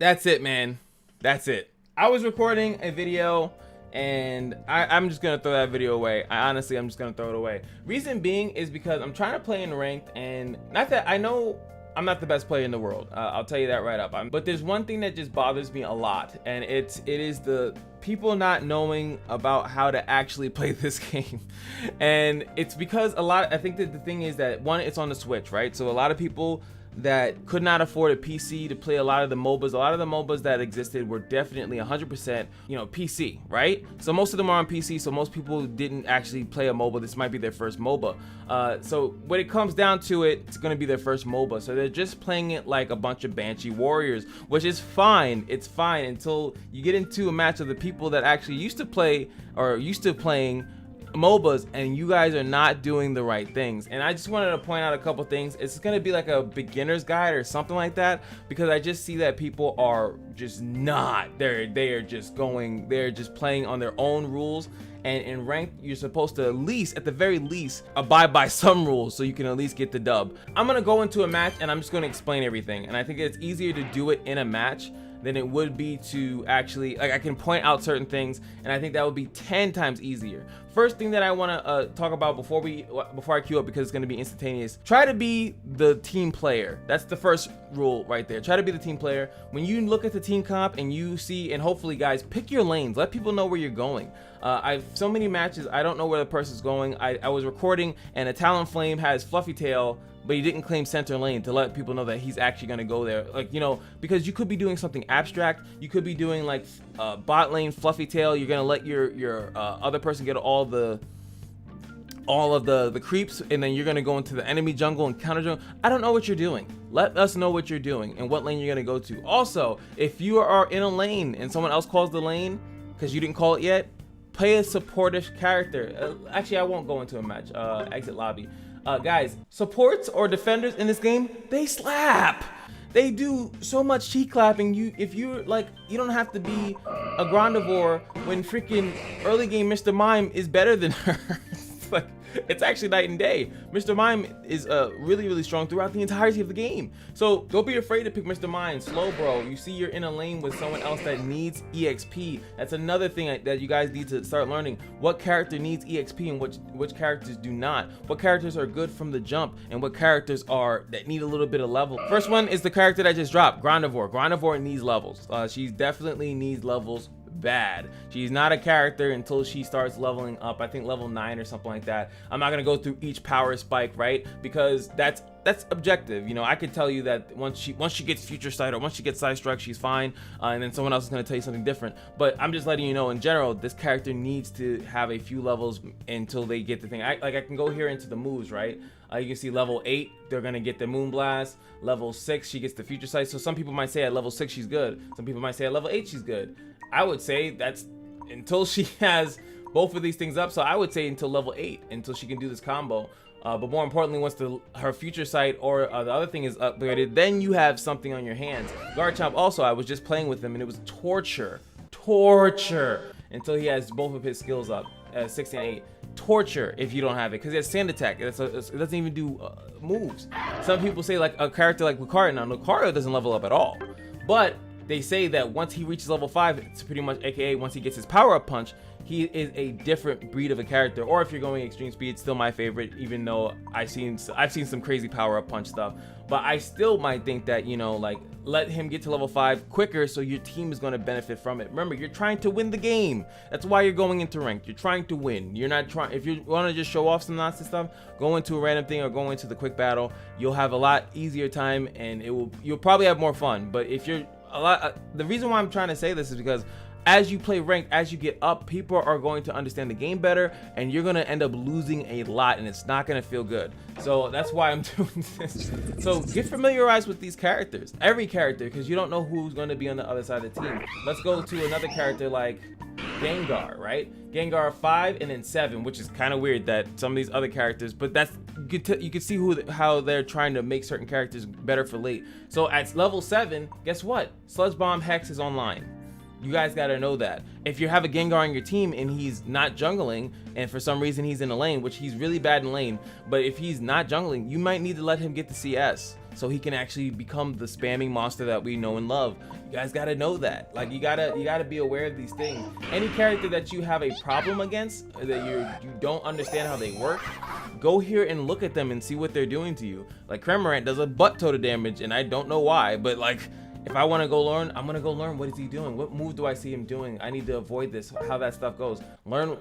that's it, man. That's it. I was recording a video and I'm just gonna throw that video away. I'm just gonna throw it away. Reason being is because I'm trying to play in ranked, and not that I know I'm not the best player in the world. I'll tell you that right up. But there's one thing that just bothers me a lot, and it is the people not knowing about how to actually play this game. And it's because I think that the thing is that, one, it's on the Switch, right? So a lot of people that could not afford a PC to play a lot of the MOBAs that existed were definitely 100%, you know, PC, right? So most of them are on PC, so most people didn't actually play a MOBA. This might be their first MOBA. So when it comes down to it, it's gonna be their first MOBA. So they're just playing it like a bunch of Banshee warriors, which is fine. It's fine until you get into a match of the people that actually used to play or used to playing MOBAs, and you guys are not doing the right things. And I just wanted to point out a couple things. It's gonna be like a beginner's guide or something like that, because I just see that people are just not, they're just playing on their own rules. And in ranked, you're supposed to at the very least, abide by some rules so you can at least get the dub. I'm gonna go into a match and I'm just gonna explain everything. And I think it's easier to do it in a match than it would be to actually, like, I can point out certain things, and I think that would be 10 times easier. First thing that I want to talk about before I queue up, because it's going to be instantaneous, try to be the team player. That's the first rule right there. Try to be the team player. When you look at the team comp and you see, and hopefully guys, pick your lanes, let people know where you're going. I've so many matches, I don't know where the person's going. I was recording and a Talonflame has Fluffy Tail, but he didn't claim center lane to let people know that he's actually going to go there. Like, you know, because you could be doing something abstract. You could be doing like bot lane Fluffy Tail. You're going to let your other person get all of the creeps, and then you're going to go into the enemy jungle and counter jungle. I don't know what you're doing. Let us know what you're doing and what lane you're going to go to. Also, if you are in a lane and someone else calls the lane because you didn't call it yet, play a supportive character. Actually, I won't go into a match. Exit lobby. Guys, supports or defenders in this game, they slap. They do so much cheek clapping. If you're like, you don't have to be a Grandivore when freaking early game Mr. Mime is better than her. Like, it's actually night and day. Mr. Mime is really, really strong throughout the entirety of the game. So don't be afraid to pick Mr. Mime. Slow bro, you see you're in a lane with someone else that needs EXP. That's another thing that you guys need to start learning. What character needs EXP and which characters do not. What characters are good from the jump and what characters are that need a little bit of level. First one is the character that just dropped, Grandivore. Grandivore needs levels. She definitely needs levels bad. She's not a character until she starts leveling up. I think level 9 or something like that. I'm not gonna go through each power spike, right? Because that's objective. You know, I could tell you that once she gets future sight or once she gets side struck, she's fine, and then someone else is gonna tell you something different. But I'm just letting you know, in general, this character needs to have a few levels until they get the thing. I can go here into the moves, right? You can see level 8, they're gonna get the Moonblast. Level 6, she gets the future sight. So some people might say at level 6 she's good. Some people might say at level 8 she's good. I would say that's until she has both of these things up. So I would say until level 8, until she can do this combo. But more importantly, once her future sight or the other thing is upgraded, then you have something on your hands. Garchomp also, I was just playing with him and it was torture until he has both of his skills up, 6 and 8. Torture if you don't have it, because it has sand attack. It doesn't even do moves. Some people say like a character like Lucario. Now Lucario doesn't level up at all, but they say that once he reaches level 5, it's pretty much AKA once he gets his power up punch, he is a different breed of a character. Or if you're going extreme speed, still my favorite, even though I've seen some crazy power up punch stuff. But I still might think that, you know, like, let him get to level 5 quicker so your team is going to benefit from it. Remember, you're trying to win the game. That's why you're going into ranked. You're trying to win. You're not trying, if you want to just show off some nonsense stuff, go into a random thing or go into the quick battle. You'll have a lot easier time and you'll probably have more fun. But if you're the reason why I'm trying to say this is because as you play ranked, as you get up, people are going to understand the game better, and you're going to end up losing a lot, and it's not going to feel good. So that's why I'm doing this. So get familiarized with these characters, every character, because you don't know who's going to be on the other side of the team. Let's go to another character like Gengar, right? Gengar 5 and then 7, which is kind of weird that some of these other characters, but that's you can see how they're trying to make certain characters better for late. So at level 7, guess what? Sludge Bomb Hex is online. You guys gotta know that. If you have a Gengar on your team and he's not jungling, and for some reason he's in a lane, which he's really bad in lane, but if he's not jungling, you might need to let him get the CS. so he can actually become the spamming monster that we know and love. You guys gotta know that. Like, you gotta be aware of these things. Any character that you have a problem against, that you don't understand how they work, go here and look at them and see what they're doing to you. Like, Cramorant does a butt ton of damage, and I don't know why, but like, if I want to go learn, I'm gonna go learn what is he doing. What move do I see him doing? I need to avoid this. How that stuff goes. Learn,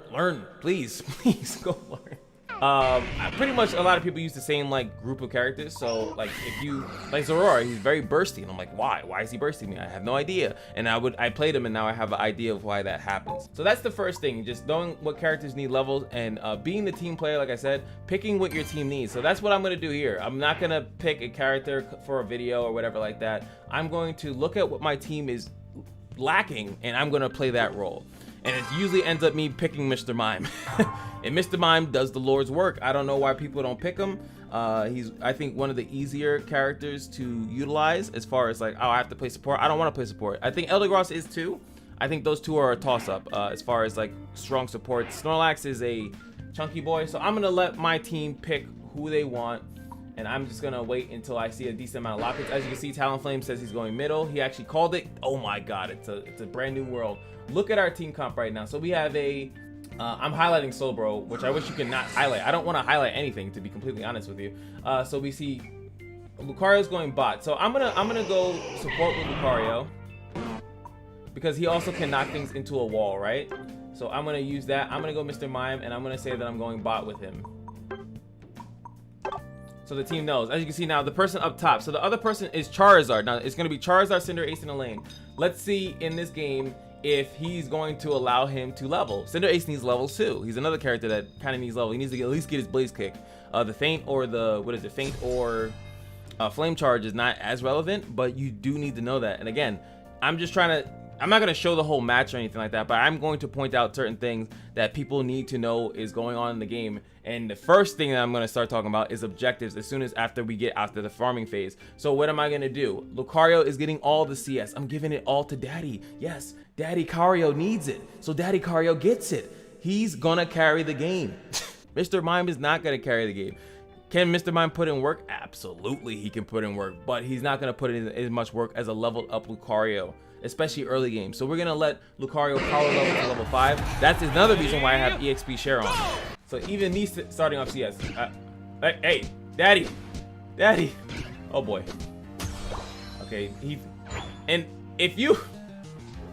please, please go learn. Pretty much a lot of people use the same like group of characters. So like if you like Zorora, he's very bursty, and I'm like, why is he bursting me? I have no idea. And I played him, and now I have an idea of why that happens. So that's the first thing, just knowing what characters need levels, and being the team player, like I said, picking what your team needs. So that's what I'm gonna do here. I'm not gonna pick a character for a video or whatever like that. I'm going to look at what my team is lacking, and I'm gonna play that role. And it usually ends up me picking Mr. Mime. And Mr. Mime does the Lord's work. I don't know why people don't pick him. He's, I think, one of the easier characters to utilize as far as like, oh, I have to play support. I don't want to play support. I think Eldegoss is too. I think those two are a toss-up as far as like strong support. Snorlax is a chunky boy. So I'm going to let my team pick who they want. And I'm just going to wait until I see a decent amount of lockets. As you can see, Talonflame says he's going middle. He actually called it. Oh my God, it's a brand new world. Look at our team comp right now. So we have a, I'm highlighting Slowbro, which I wish you could not highlight. I don't want to highlight anything, to be completely honest with you. So we see Lucario's going bot. So I'm gonna go support with Lucario, because he also can knock things into a wall, right? So I'm gonna use that. I'm gonna go Mr. Mime, and I'm gonna say that I'm going bot with him. So the team knows. As you can see now, the person up top. So the other person is Charizard. Now it's gonna be Charizard, Cinderace in the lane. Let's see in this game if he's going to allow him to level. Cinderace needs levels too. He's another character that kind of needs level. He needs to at least get his Blaze Kick. The Feint or the, what is it, Feint or Flame Charge is not as relevant, but you do need to know that. And again, I'm just trying to, I'm not going to show the whole match or anything like that, but I'm going to point out certain things that people need to know is going on in the game. And the first thing that I'm going to start talking about is objectives as soon as after we get after the farming phase. So what am I going to do? Lucario is getting all the CS. I'm giving it all to Daddy. Yes, Daddy Cario needs it. So Daddy Cario gets it. He's going to carry the game. Mr. Mime is not going to carry the game. Can Mr. Mime put in work? Absolutely, he can put in work, but he's not going to put in as much work as a leveled up Lucario, especially early game. So we're going to let Lucario power level to level 5. That's another reason why I have EXP share on. So even me starting off CS. Hey, Daddy. Daddy. Oh boy. Okay, and if you,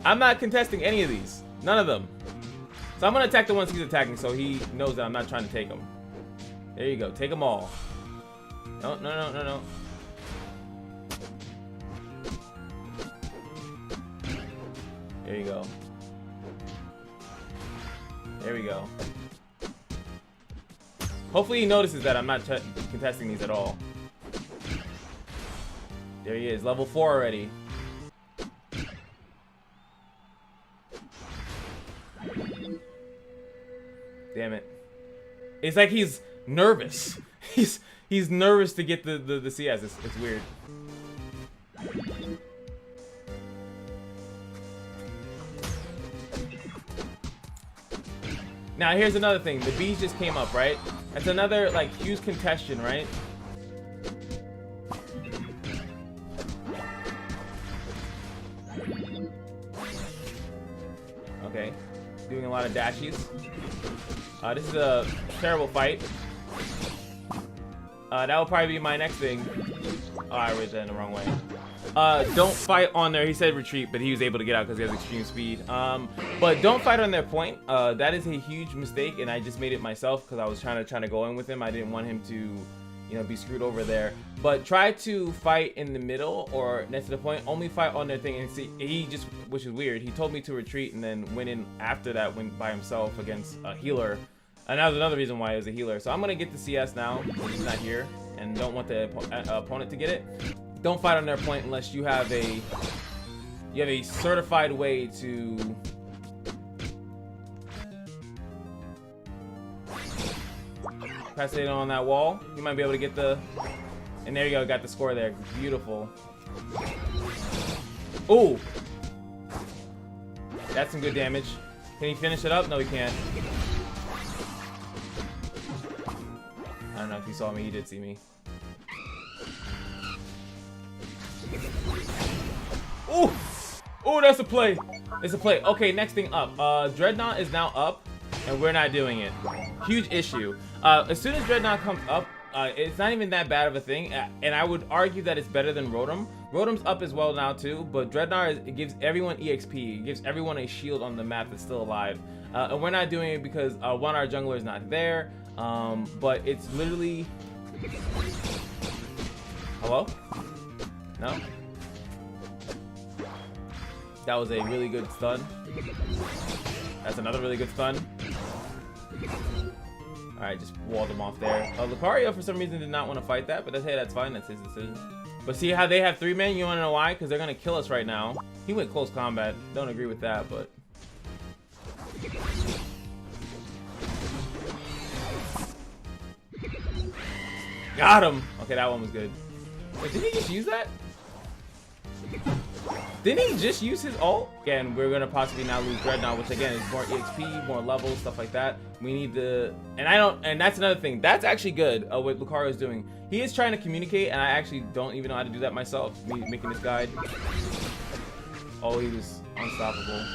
I'm not contesting any of these. None of them. So I'm going to attack the ones he's attacking so he knows that I'm not trying to take them. There you go. Take them all. No. There you go. There we go. Hopefully he notices that I'm not contesting these at all. There he is, level 4 already. Damn it. It's like he's nervous. He's nervous to get the CS. It's weird. Now here's another thing. The bees just came up, right? That's another like huge contestation, right? Okay, doing a lot of dashies. This is a terrible fight. That will probably be my next thing. Oh, I read that in the wrong way. Don't fight on there. He said retreat, but he was able to get out because he has extreme speed. But don't fight on their point. That is a huge mistake, and I just made it myself because I was trying to go in with him. I didn't want him to, you know, be screwed over there. But try to fight in the middle or next to the point. Only fight on their thing. And see, he just, which is weird. He told me to retreat and then went in after that, went by himself against a healer. And that was another reason why he was a healer. So I'm gonna get the CS now because he's not here, and don't want the opponent to get it. Don't fight on their point unless you have a certified way to pass it on that wall. You might be able to get the, and there you go, got the score there. Beautiful. Ooh, that's some good damage. Can he finish it up? No, he can't. I don't know if he saw me. He did see me. Ooh! Ooh, that's a play. It's a play. Okay, next thing up. Drednaw is now up, and we're not doing it. Huge issue. As soon as Drednaw comes up, it's not even that bad of a thing, and I would argue that it's better than Rotom. Rotom's up as well now too, but Drednaw it gives everyone EXP. It gives everyone a shield on the map that's still alive. And we're not doing it because one, our jungler is not there, but it's literally... Hello? No? That was a really good stun. That's another really good stun. Alright, just walled him off there. Lucario for some reason did not want to fight that, but hey, that's fine. That's his decision. But see how they have 3 men? You want to know why? Because they're going to kill us right now. He went close combat. Don't agree with that, but... Got him! Okay, that one was good. Wait, did he just use that? Didn't he just use his ult? Again, we're gonna possibly now lose Drednaw, which again is more EXP, more levels, stuff like that. We need the, and that's another thing. That's actually good. What Lucario is doing. He is trying to communicate, and I actually don't even know how to do that myself. Me making this guide. Oh, he was unstoppable.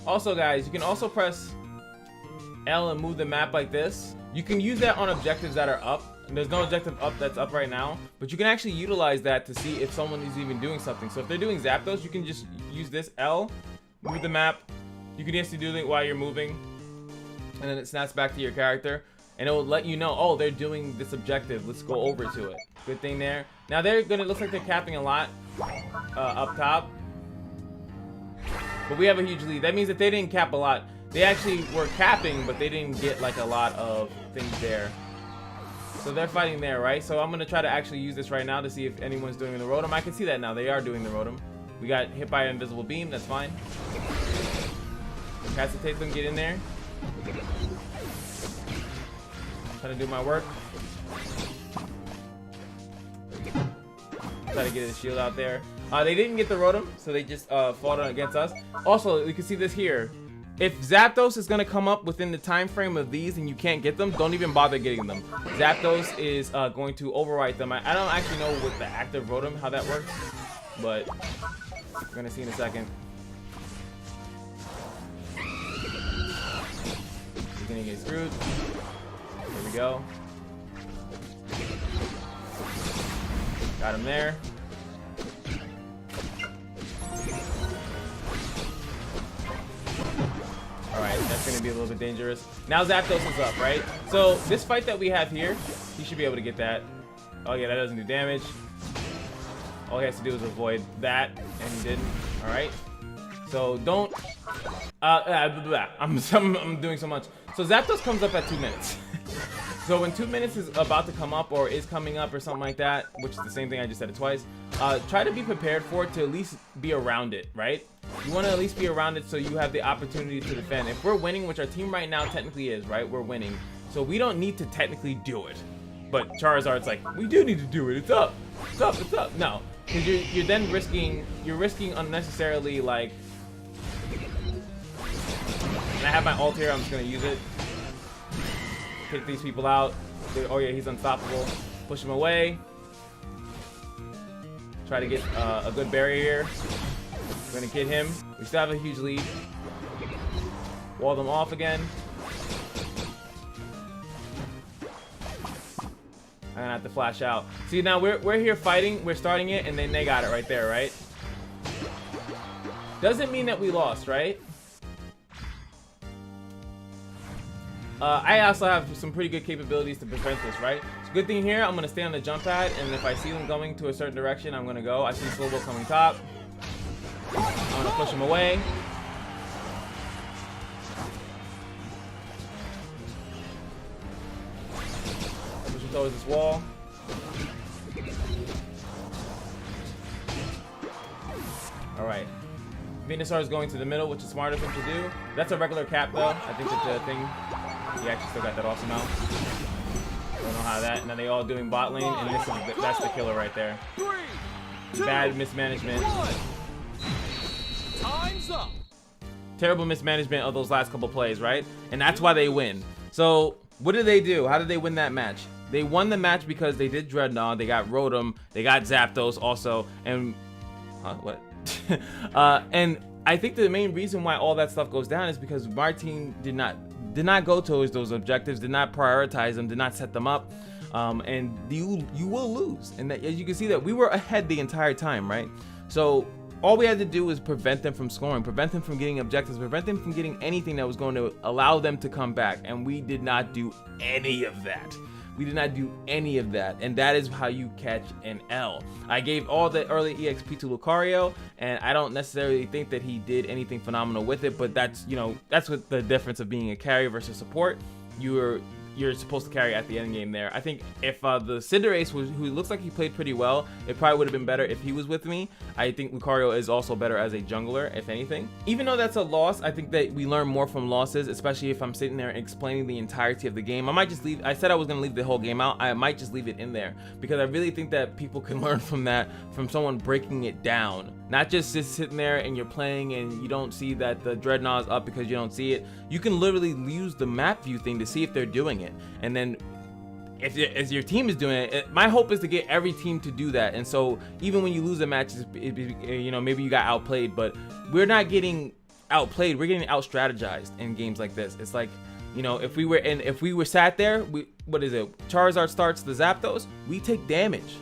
Also, guys, you can also press L and move the map like this. You can use that on objectives that are up. And there's no objective up that's up right now, but you can actually utilize that to see if someone is even doing something. So if they're doing Zapdos, you can just use this L, move the map. You can instantly do it while you're moving, and then it snaps back to your character, and it will let you know, oh, they're doing this objective. Let's go over to it. Good thing there. Now they're gonna look like they're capping a lot up top, but we have a huge lead. That means that they didn't cap a lot. They actually were capping, but they didn't get like a lot of things there. So they're fighting there, right? So I'm gonna try to actually use this right now to see if anyone's doing the Rotom. I can see that now. They are doing the Rotom. We got hit by an invisible beam. That's fine. Incapacitate them. Get in there. Trying to do my work. Try to get his shield out there. They didn't get the Rotom, so they just fought against us. Also, you can see this here. If Zapdos is gonna come up within the time frame of these and you can't get them, don't even bother getting them. Zapdos is going to overwrite them. I don't actually know with the active Rotom how that works, but we're gonna see in a second. He's gonna get screwed. Here we go. Got him there. Alright, that's going to be a little bit dangerous. Now Zapdos is up, right? So this fight that we have here, he should be able to get that. Oh yeah, that doesn't do damage. All he has to do is avoid that, and he didn't. Alright. So don't... I'm doing so much. So Zapdos comes up at 2 minutes. So when 2 minutes is about to come up or is coming up or something like that, which is the same thing, I just said it twice, try to be prepared for it to at least be around it, right? You want to at least be around it so you have the opportunity to defend. If we're winning, which our team right now technically is, right? We're winning. So we don't need to technically do it. But Charizard's like, we do need to do it. It's up. It's up. It's up. No. Because you're then risking unnecessarily, like... And I have my ult here. I'm just going to use it. Kick these people out. Oh yeah, he's unstoppable. Push him away. Try to get a good barrier here. We're gonna get him. We still have a huge lead. Wall them off again. I'm gonna have to flash out. See, now we're here fighting. We're starting it, and then they got it right there, right? Doesn't mean that we lost, right? I also have some pretty good capabilities to prevent this, right? So good thing here, I'm gonna stay on the jump pad, and if I see them going to a certain direction, I'm gonna go. I see Slowbo coming top. I'm gonna push him away. Push him towards this wall. Alright. Venusaur is going to the middle, which is smart of him to do. That's a regular cap though. I think that the thing, he actually still got that awesome out. Don't know how that. And then they all doing bot lane, and that's the killer right there. Bad mismanagement. Time's up. Terrible mismanagement of those last couple plays, right? And that's why they win. So What did they do? How did they win that match? They won the match because they did Drednaw, they got Rotom, they got Zapdos also, and what? And I think the main reason why all that stuff goes down is because my team did not go towards those objectives, did not prioritize them, did not set them up, and you will lose. And that, as you can see, that we were ahead the entire time, right? So all we had to do was prevent them from scoring, prevent them from getting objectives, prevent them from getting anything that was going to allow them to come back, and we did not do any of that. We did not do any of that, and that is how you catch an L. I gave all the early EXP to Lucario, and I don't necessarily think that he did anything phenomenal with it, but that's, you know, that's what the difference of being a carry versus support. You're supposed to carry at the end game there. I think if the Cinderace, who looks like he played pretty well, it probably would have been better if he was with me. I think Lucario is also better as a jungler, if anything. Even though that's a loss, I think that we learn more from losses, especially if I'm sitting there explaining the entirety of the game. I might just leave, I said I was gonna leave the whole game out. I might just leave it in there because I really think that people can learn from that, from someone breaking it down. Not just sitting there and you're playing and you don't see that the Drednaw is up because you don't see it. You can literally use the map view thing to see if they're doing it. And then if your team is doing it, my hope is to get every team to do that. And so even when you lose a match, you know, maybe you got outplayed, but we're not getting outplayed. We're getting out strategized in games like this. It's like, you know, if we were sat there, what is it? Charizard starts the Zapdos, we take damage.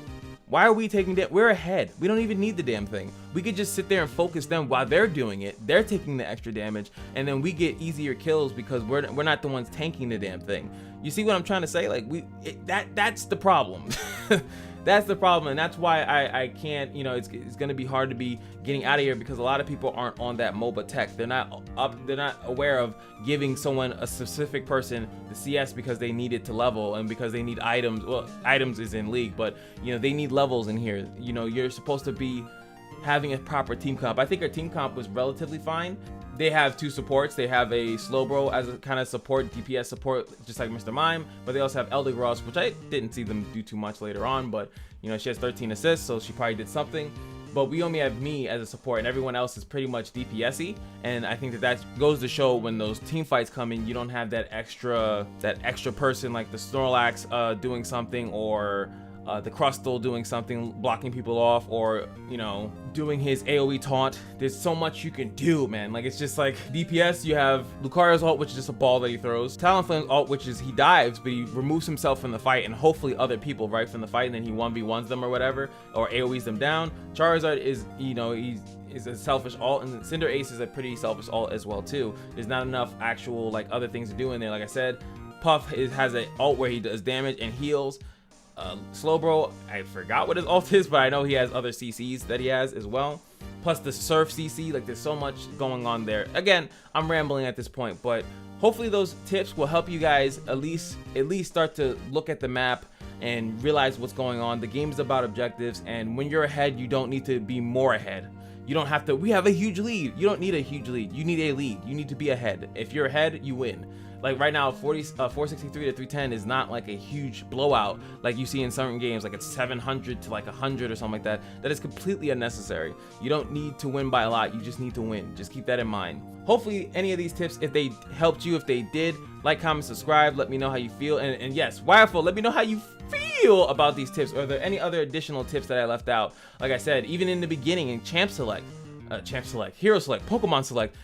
Why are we taking that? We're ahead. We don't even need the damn thing. We could just sit there and focus them while they're doing it. They're taking the extra damage, and then we get easier kills because we're not the ones tanking the damn thing. You see what I'm trying to say? Like that's the problem. That's the problem, and that's why I can't, you know, it's gonna be hard to be getting out of here because a lot of people aren't on that MOBA tech. They're not aware of giving someone, a specific person, the CS because they need it to level and because they need items. Well, items is in League, but you know, they need levels in here. You know, you're supposed to be having a proper team comp. I think our team comp was relatively fine. They have two supports. They have a Slowbro as a kind of support, DPS support, just like Mr. Mime, but they also have Eldegoss, which I didn't see them do too much later on, but you know, she has 13 assists, so she probably did something. But we only have me as a support, and everyone else is pretty much DPS-y, and I think that goes to show when those team fights come in, you don't have that extra person like the Snorlax doing something, or the Crustle doing something, blocking people off, or you know, doing his AoE taunt. There's so much you can do, man. Like, it's just like DPS, you have Lucario's ult, which is just a ball that he throws. Talonflame's ult, which is he dives, but he removes himself from the fight and hopefully other people right from the fight, and then he 1v1s them or whatever, or AoEs them down. Charizard is, you know, is a selfish ult, and Cinderace is a pretty selfish ult as well too. There's not enough actual like other things to do in there. Like I said, Puff has an ult where he does damage and heals. Slowbro, I forgot what his ult is, but I know he has other CCs that he has as well. Plus the Surf CC, like there's so much going on there. Again, I'm rambling at this point, but hopefully those tips will help you guys at least start to look at the map and realize what's going on. The game is about objectives, and when you're ahead, you don't need to be more ahead. You don't have to, we have a huge lead. You don't need a huge lead. You need a lead. You need to be ahead. If you're ahead, you win. Like right now, 463 to 310 is not like a huge blowout like you see in certain games, like it's 700 to like 100 or something like that. That is completely unnecessary. You don't need to win by a lot. You just need to win. Just keep that in mind. Hopefully any of these tips, if they helped you, if they did, like, comment, subscribe, let me know how you feel. And yes, Wireful, let me know how you feel about these tips. Or are there any other additional tips that I left out? Like I said, even in the beginning in Champ Select, Hero Select, Pokemon Select,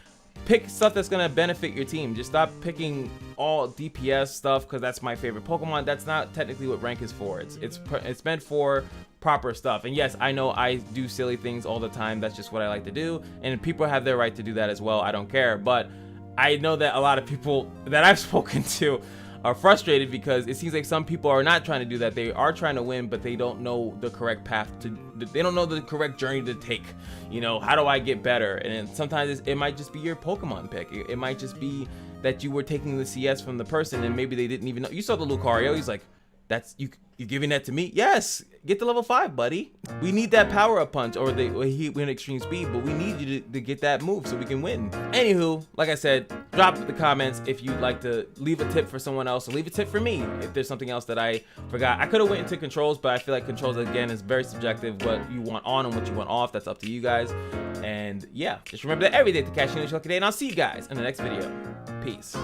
pick stuff that's gonna benefit your team. Just stop picking all DPS stuff because that's my favorite Pokemon. That's not technically what rank is for. It's meant for proper stuff. And yes, I know I do silly things all the time. That's just what I like to do, and people have their right to do that as well. I don't care, but I know that a lot of people that I've spoken to are frustrated because it seems like some people are not trying to do that. They are trying to win, but they don't know the correct path to, they don't know the correct journey to take. You know, how do I get better? And sometimes it might just be your Pokemon pick. It might just be that you were taking the CS from the person and maybe they didn't even know. You saw the Lucario, he's like, that's you giving that to me? Yes, get to level 5, buddy. We need that power up punch, or he win extreme speed, but we need you to get that move so we can win. Anywho, like I said, drop the comments if you'd like to leave a tip for someone else, or leave a tip for me if there's something else that I forgot. I could have went into controls, but I feel like controls again is very subjective. What you want on and what you want off, that's up to you guys. And yeah, just remember that every day at the Kashino, and I'll see you guys in the next video. Peace.